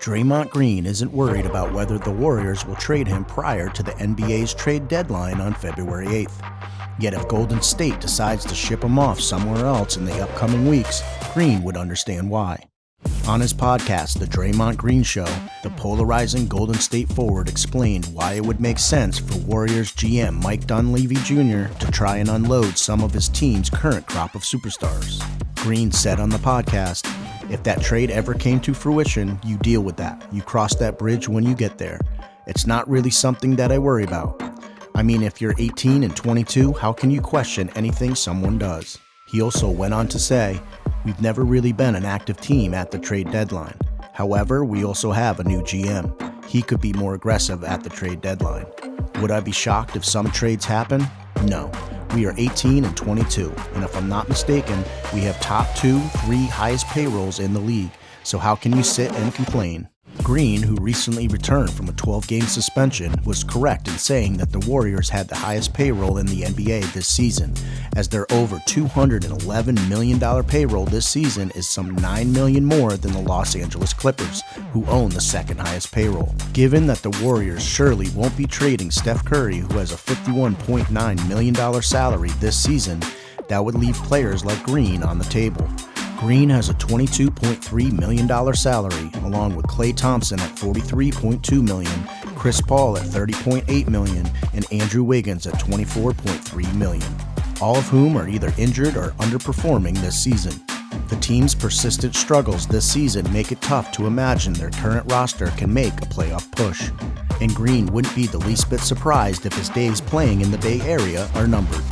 Draymond Green isn't worried about whether the Warriors will trade him prior to the NBA's trade deadline on February 8th. Yet if Golden State decides to ship him off somewhere else in the upcoming weeks, Green would understand why. On his podcast, The Draymond Green Show, the polarizing Golden State forward explained why it would make sense for Warriors GM Mike Dunleavy Jr. to try and unload some of his team's current crop of superstars. Green said on the podcast, "If that trade ever came to fruition, you deal with that. You cross that bridge when you get there. It's not really something that I worry about. I mean, if you're 18 and 22, how can you question anything someone does?" He also went on to say, "We've never really been an active team at the trade deadline. However, we also have a new GM. He could be more aggressive at the trade deadline. Would I be shocked if some trades happen? No. We are 18 and 22, and if I'm not mistaken, we have top 2, 3 highest payrolls in the league, so how can you sit and complain?" Green, who recently returned from a 12-game suspension, was correct in saying that the Warriors had the highest payroll in the NBA this season, as their over $211 million payroll this season is some $9 million more than the Los Angeles Clippers, who own the second highest payroll. Given that the Warriors surely won't be trading Steph Curry, who has a $51.9 million salary this season, that would leave players like Green on the table. Green has a $22.3 million salary, along with Klay Thompson at $43.2 million, Chris Paul at $30.8 million, and Andrew Wiggins at $24.3 million, all of whom are either injured or underperforming this season. The team's persistent struggles this season make it tough to imagine their current roster can make a playoff push, and Green wouldn't be the least bit surprised if his days playing in the Bay Area are numbered.